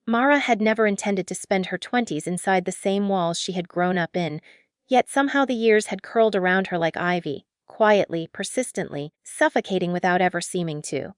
Mara had never intended to spend her 20s inside the same walls she had grown up in, yet somehow the years had curled around her like ivy, quietly, persistently, suffocating without ever seeming to.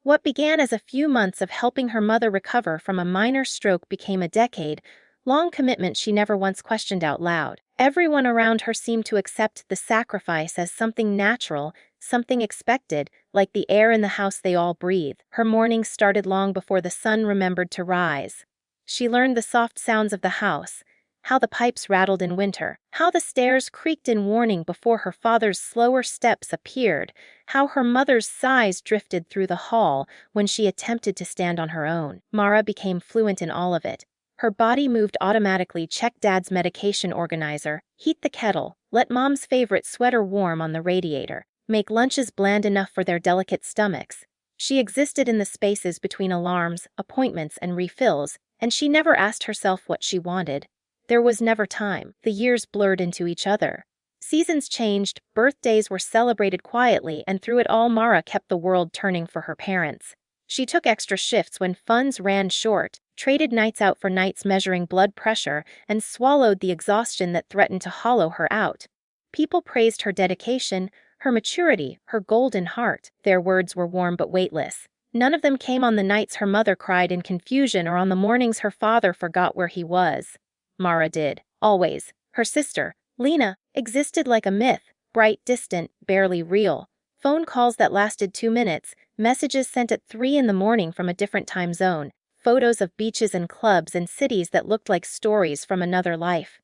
What began as a few months of helping her mother recover from a minor stroke became a decade-long commitment she never once questioned out loud. Everyone around her seemed to accept the sacrifice as something natural, something expected, like the air in the house they all breathe. Her mornings started long before the sun remembered to rise. She learned the soft sounds of the house, how the pipes rattled in winter, how the stairs creaked in warning before her father's slower steps appeared, how her mother's sighs drifted through the hall when she attempted to stand on her own. Mara became fluent in all of it. Her body moved automatically, check Dad's medication organizer, heat the kettle, let Mom's favorite sweater warm on the radiator, make lunches bland enough for their delicate stomachs. She existed in the spaces between alarms, appointments, and refills, and she never asked herself what she wanted. There was never time. The years blurred into each other. Seasons changed, birthdays were celebrated quietly, and through it all Mara kept the world turning for her parents. She took extra shifts when funds ran short, traded nights out for nights measuring blood pressure, and swallowed the exhaustion that threatened to hollow her out. People praised her dedication, her maturity, her golden heart. Their words were warm but weightless. None of them came on the nights her mother cried in confusion or on the mornings her father forgot where he was. Mara did. Always. Her sister, Lena, existed like a myth, bright, distant, barely real. Phone calls that lasted 2 minutes, messages sent at 3 in the morning from a different time zone, photos of beaches and clubs and cities that looked like stories from another life.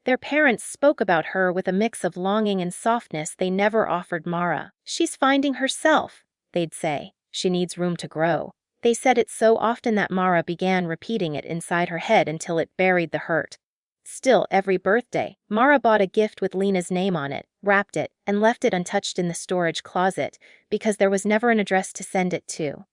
Their parents spoke about her with a mix of longing and softness they never offered Mara. "She's finding herself," they'd say. "She needs room to grow." They said it so often that Mara began repeating it inside her head until it buried the hurt. Still, every birthday, Mara bought a gift with Lena's name on it, wrapped it, and left it untouched in the storage closet, because there was never an address to send it to.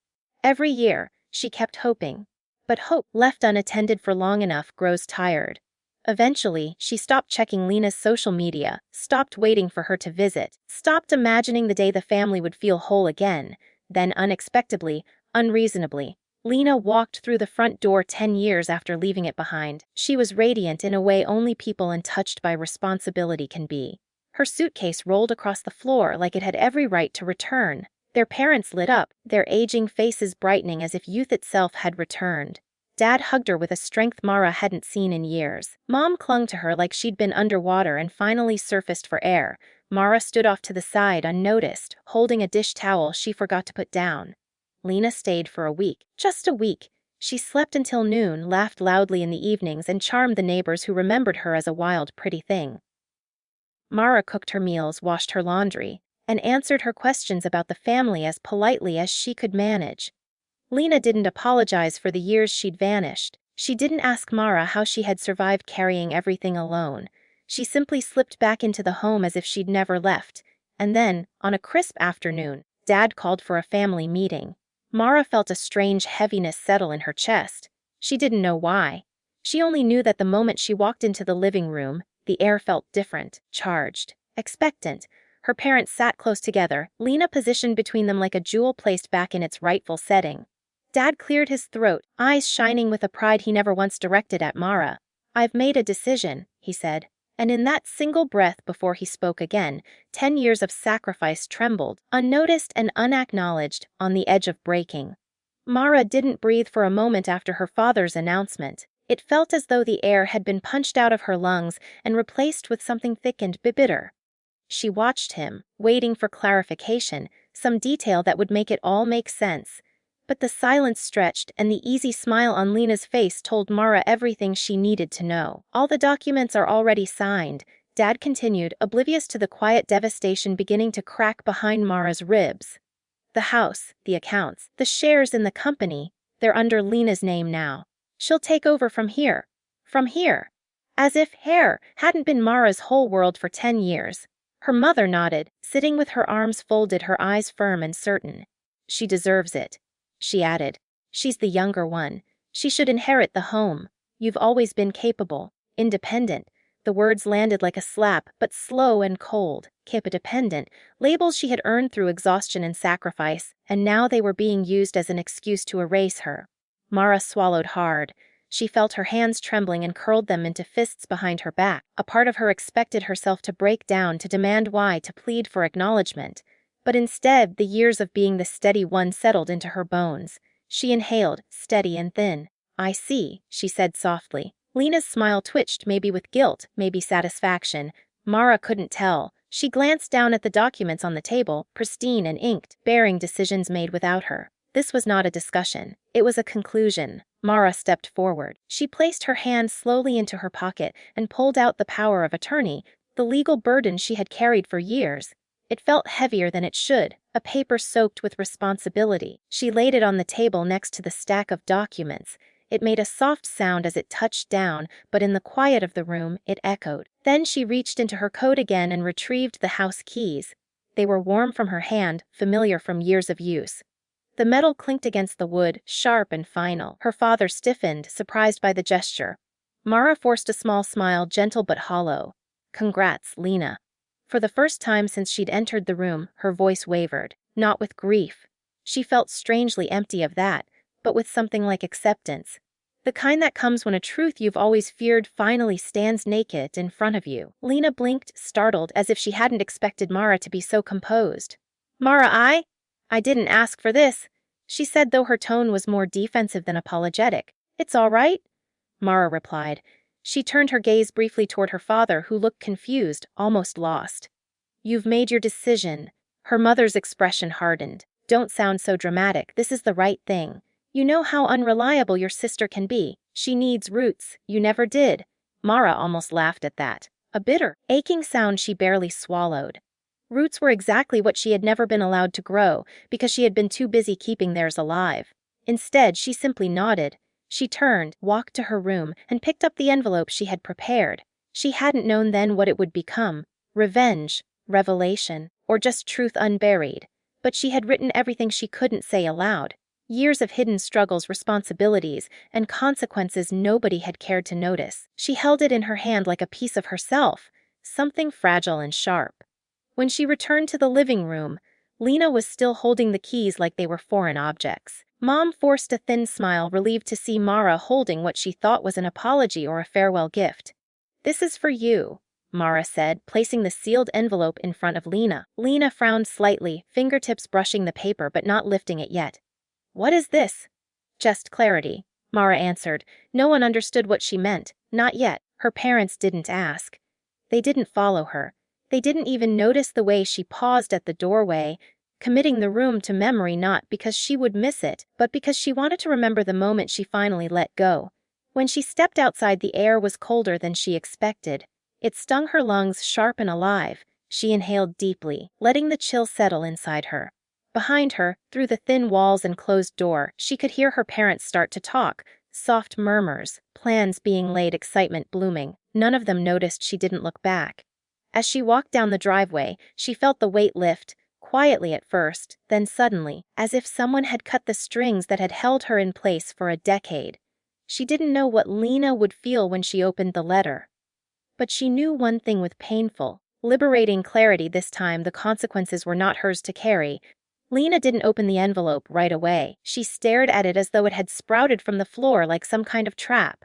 Every year, she kept hoping. But hope, left unattended for long enough, grows tired. Eventually, she stopped checking Lena's social media, stopped waiting for her to visit, stopped imagining the day the family would feel whole again. Then unexpectedly, unreasonably, Lena walked through the front door 10 years after leaving it behind. She was radiant in a way only people untouched by responsibility can be. Her suitcase rolled across the floor like it had every right to return. Their parents lit up, their aging faces brightening as if youth itself had returned. Dad hugged her with a strength Mara hadn't seen in years. Mom clung to her like she'd been underwater and finally surfaced for air. Mara stood off to the side unnoticed, holding a dish towel she forgot to put down. Lena stayed for a week. Just a week. She slept until noon, laughed loudly in the evenings, and charmed the neighbors who remembered her as a wild, pretty thing. Mara cooked her meals, washed her laundry, and answered her questions about the family as politely as she could manage. Lena didn't apologize for the years she'd vanished. She didn't ask Mara how she had survived carrying everything alone. She simply slipped back into the home as if she'd never left. And then, on a crisp afternoon, Dad called for a family meeting. Mara felt a strange heaviness settle in her chest. She didn't know why. She only knew that the moment she walked into the living room, the air felt different, charged, expectant. Her parents sat close together, Lena positioned between them like a jewel placed back in its rightful setting. Dad cleared his throat, eyes shining with a pride he never once directed at Mara. "I've made a decision," he said. And in that single breath before he spoke again, 10 years of sacrifice trembled, unnoticed and unacknowledged, on the edge of breaking. Mara didn't breathe for a moment after her father's announcement. It felt as though the air had been punched out of her lungs and replaced with something thick and bitter. She watched him, waiting for clarification, some detail that would make it all make sense. But the silence stretched, and the easy smile on Lena's face told Mara everything she needed to know. "All the documents are already signed," Dad continued, oblivious to the quiet devastation beginning to crack behind Mara's ribs. "The house, the accounts, the shares in the company, they're under Lena's name now. She'll take over from here." From here. As if hair hadn't been Mara's whole world for 10 years. Her mother nodded, sitting with her arms folded, her eyes firm and certain. "She deserves it," she added. "She's the younger one. She should inherit the home. You've always been capable, independent." The words landed like a slap, but slow and cold. Capodependent, labels she had earned through exhaustion and sacrifice, and now they were being used as an excuse to erase her. Mara swallowed hard. She felt her hands trembling and curled them into fists behind her back. A part of her expected herself to break down, to demand why, to plead for acknowledgement. But instead, the years of being the steady one settled into her bones. She inhaled, steady and thin. "I see," she said softly. Lena's smile twitched, maybe with guilt, maybe satisfaction. Mara couldn't tell. She glanced down at the documents on the table, pristine and inked, bearing decisions made without her. This was not a discussion. It was a conclusion. Mara stepped forward. She placed her hand slowly into her pocket and pulled out the power of attorney, the legal burden she had carried for years. It felt heavier than it should, a paper soaked with responsibility. She laid it on the table next to the stack of documents. It made a soft sound as it touched down, but in the quiet of the room, it echoed. Then she reached into her coat again and retrieved the house keys. They were warm from her hand, familiar from years of use. The metal clinked against the wood, sharp and final. Her father stiffened, surprised by the gesture. Mara forced a small smile, gentle but hollow. "Congrats, Lena." For the first time since she'd entered the room, her voice wavered. Not with grief. She felt strangely empty of that, but with something like acceptance. The kind that comes when a truth you've always feared finally stands naked in front of you. Lena blinked, startled, as if she hadn't expected Mara to be so composed. "Mara, I didn't ask for this," she said, though her tone was more defensive than apologetic. "It's all right," Mara replied. She turned her gaze briefly toward her father, who looked confused, almost lost. "You've made your decision." Her mother's expression hardened. "Don't sound so dramatic. This is the right thing. You know how unreliable your sister can be. She needs roots. You never did." Mara almost laughed at that. A bitter, aching sound she barely swallowed. Roots were exactly what she had never been allowed to grow, because she had been too busy keeping theirs alive. Instead, she simply nodded. She turned, walked to her room, and picked up the envelope she had prepared. She hadn't known then what it would become: revenge, revelation, or just truth unburied. But she had written everything she couldn't say aloud. Years of hidden struggles, responsibilities, and consequences nobody had cared to notice. She held it in her hand like a piece of herself, something fragile and sharp. When she returned to the living room, Lena was still holding the keys like they were foreign objects. Mom forced a thin smile, relieved to see Mara holding what she thought was an apology or a farewell gift. "This is for you," Mara said, placing the sealed envelope in front of Lena. Lena frowned slightly, fingertips brushing the paper but not lifting it yet. "What is this?" "Just clarity," Mara answered. No one understood what she meant. Not yet. Her parents didn't ask. They didn't follow her. They didn't even notice the way she paused at the doorway, committing the room to memory, not because she would miss it, but because she wanted to remember the moment she finally let go. When she stepped outside, the air was colder than she expected. It stung her lungs, sharp and alive. She inhaled deeply, letting the chill settle inside her. Behind her, through the thin walls and closed door, she could hear her parents start to talk, soft murmurs, plans being laid, excitement blooming. None of them noticed she didn't look back. As she walked down the driveway, she felt the weight lift, quietly at first, then suddenly, as if someone had cut the strings that had held her in place for a decade. She didn't know what Lena would feel when she opened the letter. But she knew one thing with painful, liberating clarity: this time the consequences were not hers to carry. Lena didn't open the envelope right away. She stared at it as though it had sprouted from the floor like some kind of trap.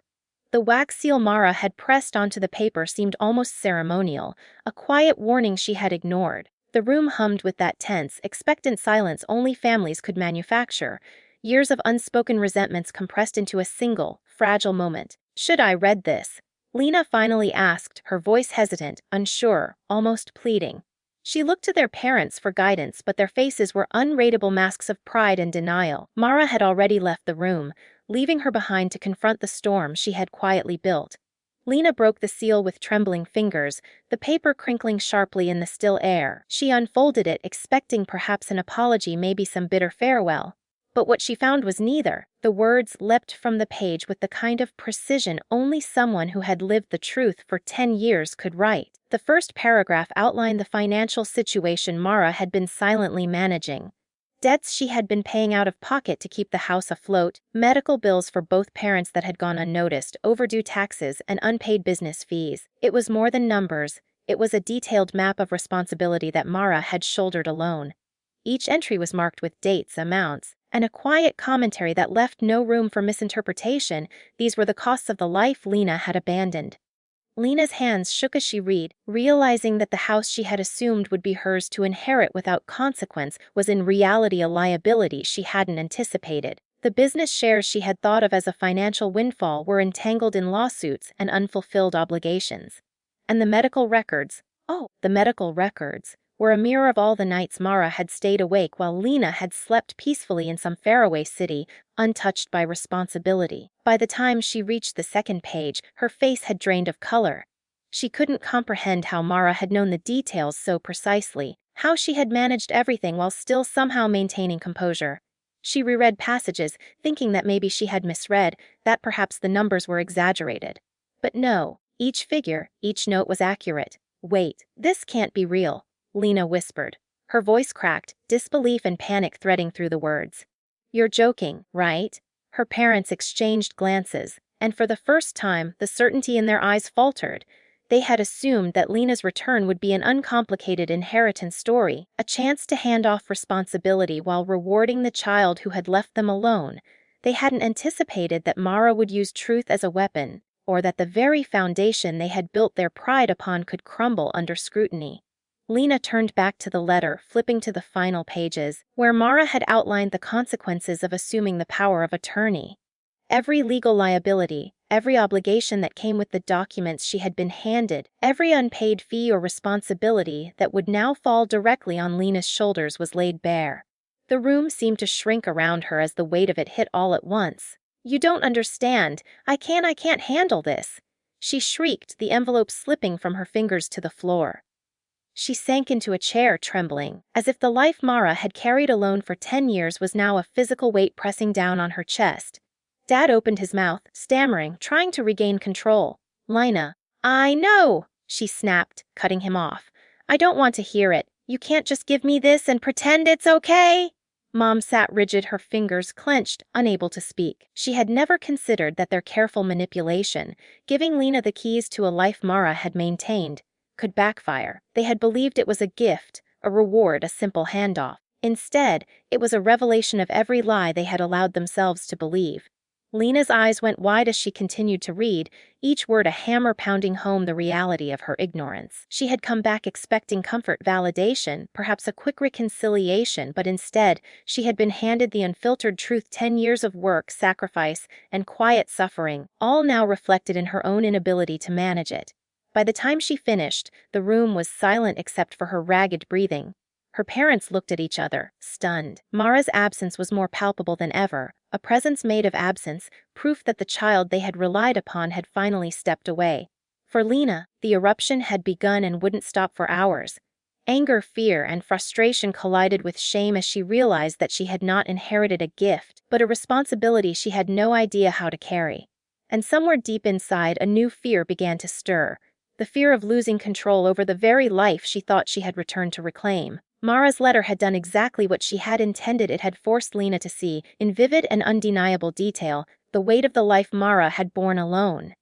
The wax seal Mara had pressed onto the paper seemed almost ceremonial, a quiet warning she had ignored. The room hummed with that tense, expectant silence only families could manufacture. Years of unspoken resentments compressed into a single, fragile moment. "Should I read this?" Lena finally asked, her voice hesitant, unsure, almost pleading. She looked to their parents for guidance, but their faces were unreadable masks of pride and denial. Mara had already left the room, leaving her behind to confront the storm she had quietly built. Lena broke the seal with trembling fingers, the paper crinkling sharply in the still air. She unfolded it, expecting perhaps an apology, maybe some bitter farewell. But what she found was neither. The words leapt from the page with the kind of precision only someone who had lived the truth for 10 years could write. The first paragraph outlined the financial situation Mara had been silently managing. Debts she had been paying out of pocket to keep the house afloat, medical bills for both parents that had gone unnoticed, overdue taxes, and unpaid business fees. It was more than numbers. It was a detailed map of responsibility that Mara had shouldered alone. Each entry was marked with dates, amounts, and a quiet commentary that left no room for misinterpretation. These were the costs of the life Lena had abandoned. Lena's hands shook as she read, realizing that the house she had assumed would be hers to inherit without consequence was in reality a liability she hadn't anticipated. The business shares she had thought of as a financial windfall were entangled in lawsuits and unfulfilled obligations. And the medical records, were a mirror of all the nights Mara had stayed awake while Lena had slept peacefully in some faraway city, untouched by responsibility. By the time she reached the second page, her face had drained of color. She couldn't comprehend how Mara had known the details so precisely, how she had managed everything while still somehow maintaining composure. She reread passages, thinking that maybe she had misread, that perhaps the numbers were exaggerated. But no, each figure, each note was accurate. "Wait, this can't be real," Lena whispered. Her voice cracked, disbelief and panic threading through the words. "You're joking, right?" Her parents exchanged glances, and for the first time, the certainty in their eyes faltered. They had assumed that Lena's return would be an uncomplicated inheritance story, a chance to hand off responsibility while rewarding the child who had left them alone. They hadn't anticipated that Mara would use truth as a weapon, or that the very foundation they had built their pride upon could crumble under scrutiny. Lena turned back to the letter, flipping to the final pages, where Mara had outlined the consequences of assuming the power of attorney. Every legal liability, every obligation that came with the documents she had been handed, every unpaid fee or responsibility that would now fall directly on Lena's shoulders was laid bare. The room seemed to shrink around her as the weight of it hit all at once. "You don't understand. I can't handle this," she shrieked, the envelope slipping from her fingers to the floor. She sank into a chair, trembling, as if the life Mara had carried alone for 10 years was now a physical weight pressing down on her chest. Dad opened his mouth, stammering, trying to regain control. "Lena, I know," she snapped, cutting him off. "I don't want to hear it. You can't just give me this and pretend it's okay." Mom sat rigid, her fingers clenched, unable to speak. She had never considered that their careful manipulation, giving Lena the keys to a life Mara had maintained, could backfire. They had believed it was a gift, a reward, a simple handoff. Instead, it was a revelation of every lie they had allowed themselves to believe. Lena's eyes went wide as she continued to read, each word a hammer pounding home the reality of her ignorance. She had come back expecting comfort, validation, perhaps a quick reconciliation, but instead, she had been handed the unfiltered truth: 10 years of work, sacrifice, and quiet suffering, all now reflected in her own inability to manage it. By the time she finished, the room was silent except for her ragged breathing. Her parents looked at each other, stunned. Mara's absence was more palpable than ever, a presence made of absence, proof that the child they had relied upon had finally stepped away. For Lena, the eruption had begun and wouldn't stop for hours. Anger, fear, and frustration collided with shame as she realized that she had not inherited a gift, but a responsibility she had no idea how to carry. And somewhere deep inside, a new fear began to stir. The fear of losing control over the very life she thought she had returned to reclaim. Mara's letter had done exactly what she had intended. It had forced Lena to see, in vivid and undeniable detail, the weight of the life Mara had borne alone.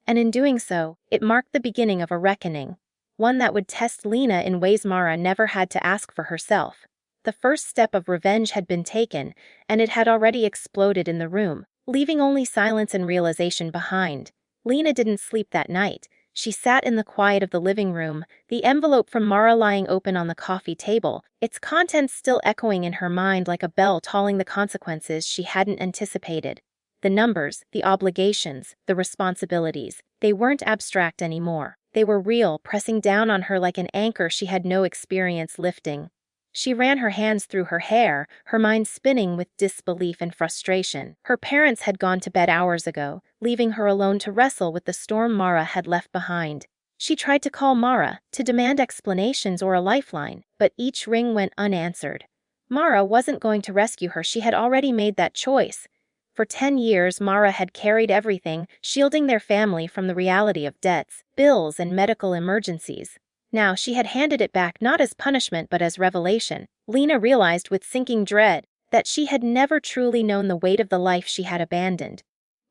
And in doing so, it marked the beginning of a reckoning, one that would test Lena in ways Mara never had to ask for herself. The first step of revenge had been taken, and it had already exploded in the room, leaving only silence and realization behind. Lena didn't sleep that night. She sat in the quiet of the living room, the envelope from Mara lying open on the coffee table, its contents still echoing in her mind like a bell tolling the consequences she hadn't anticipated. The numbers, the obligations, the responsibilities, they weren't abstract anymore. They were real, pressing down on her like an anchor she had no experience lifting. She ran her hands through her hair, her mind spinning with disbelief and frustration. Her parents had gone to bed hours ago, leaving her alone to wrestle with the storm Mara had left behind. She tried to call Mara, to demand explanations or a lifeline, but each ring went unanswered. Mara wasn't going to rescue her. She had already made that choice. For 10 years, Mara had carried everything, shielding their family from the reality of debts, bills, and medical emergencies. Now she had handed it back not as punishment but as revelation. Lena realized with sinking dread that she had never truly known the weight of the life she had abandoned.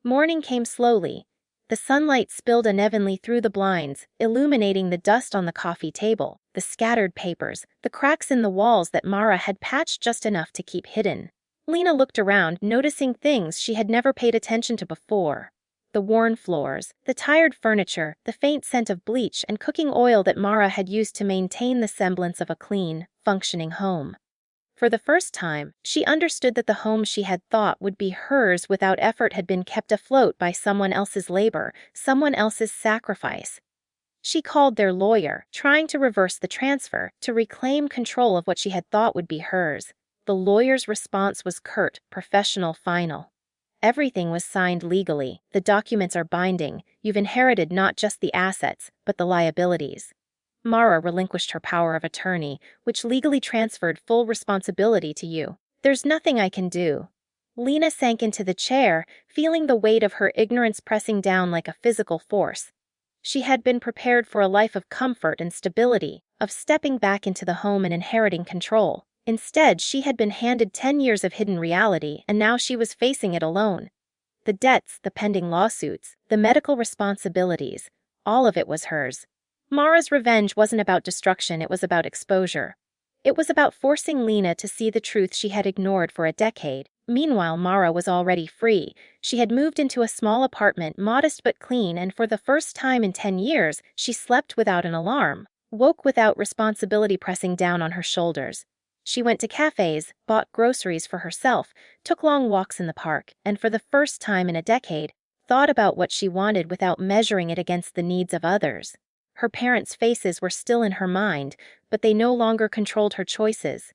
Morning came slowly. The sunlight spilled unevenly through the blinds, illuminating the dust on the coffee table, the scattered papers, the cracks in the walls that Mara had patched just enough to keep hidden. Lena looked around, noticing things she had never paid attention to before. The worn floors, the tired furniture, the faint scent of bleach and cooking oil that Mara had used to maintain the semblance of a clean, functioning home. For the first time, she understood that the home she had thought would be hers without effort had been kept afloat by someone else's labor, someone else's sacrifice. She called their lawyer, trying to reverse the transfer, to reclaim control of what she had thought would be hers. The lawyer's response was curt, professional, final. Everything was signed legally. The documents are binding. You've inherited not just the assets, but the liabilities. Mara relinquished her power of attorney, which legally transferred full responsibility to you. There's nothing I can do. Lena sank into the chair, feeling the weight of her ignorance pressing down like a physical force. She had been prepared for a life of comfort and stability, of stepping back into the home and inheriting control. Instead, she had been handed 10 years of hidden reality, and now she was facing it alone. The debts, the pending lawsuits, the medical responsibilities, all of it was hers. Mara's revenge wasn't about destruction, it was about exposure. It was about forcing Lena to see the truth she had ignored for a decade. Meanwhile, Mara was already free. She had moved into a small apartment, modest but clean, and for the first time in 10 years, she slept without an alarm, woke without responsibility pressing down on her shoulders. She went to cafes, bought groceries for herself, took long walks in the park, and for the first time in a decade, thought about what she wanted without measuring it against the needs of others. Her parents' faces were still in her mind, but they no longer controlled her choices.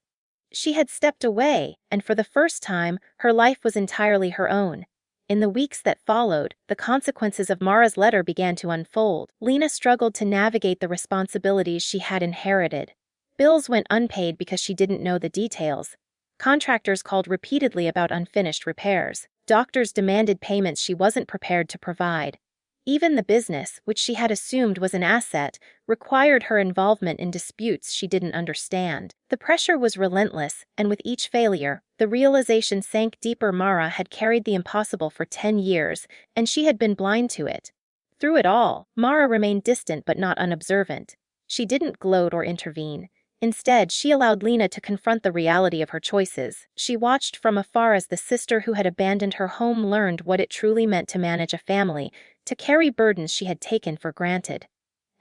She had stepped away, and for the first time, her life was entirely her own. In the weeks that followed, the consequences of Mara's letter began to unfold. Lena struggled to navigate the responsibilities she had inherited. Bills went unpaid because she didn't know the details. Contractors called repeatedly about unfinished repairs. Doctors demanded payments she wasn't prepared to provide. Even the business, which she had assumed was an asset, required her involvement in disputes she didn't understand. The pressure was relentless, and with each failure, the realization sank deeper. Mara had carried the impossible for 10 years, and she had been blind to it. Through it all, Mara remained distant but not unobservant. She didn't gloat or intervene. Instead, she allowed Lena to confront the reality of her choices. She watched from afar as the sister who had abandoned her home learned what it truly meant to manage a family, to carry burdens she had taken for granted.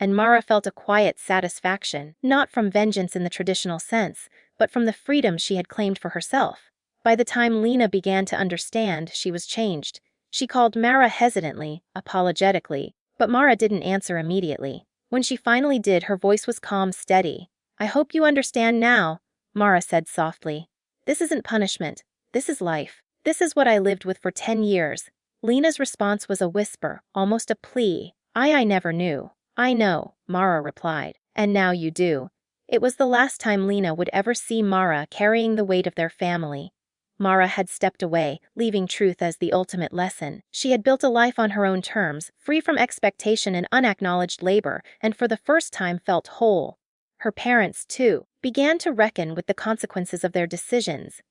And Mara felt a quiet satisfaction, not from vengeance in the traditional sense, but from the freedom she had claimed for herself. By the time Lena began to understand, she was changed. She called Mara hesitantly, apologetically, but Mara didn't answer immediately. When she finally did, her voice was calm, steady. "I hope you understand now," Mara said softly. "This isn't punishment. This is life. This is what I lived with for 10 years. Lena's response was a whisper, almost a plea. I never knew." "I know," Mara replied. "And now you do." It was the last time Lena would ever see Mara carrying the weight of their family. Mara had stepped away, leaving truth as the ultimate lesson. She had built a life on her own terms, free from expectation and unacknowledged labor, and for the first time felt whole. Her parents, too, began to reckon with the consequences of their decisions.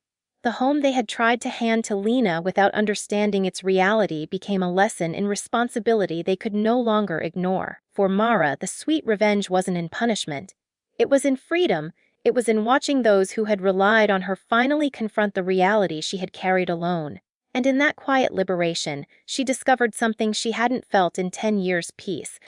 The home they had tried to hand to Lena without understanding its reality became a lesson in responsibility they could no longer ignore. For Mara, the sweet revenge wasn't in punishment. It was in freedom. It was in watching those who had relied on her finally confront the reality she had carried alone. And in that quiet liberation, she discovered something she hadn't felt in 10 years: peace.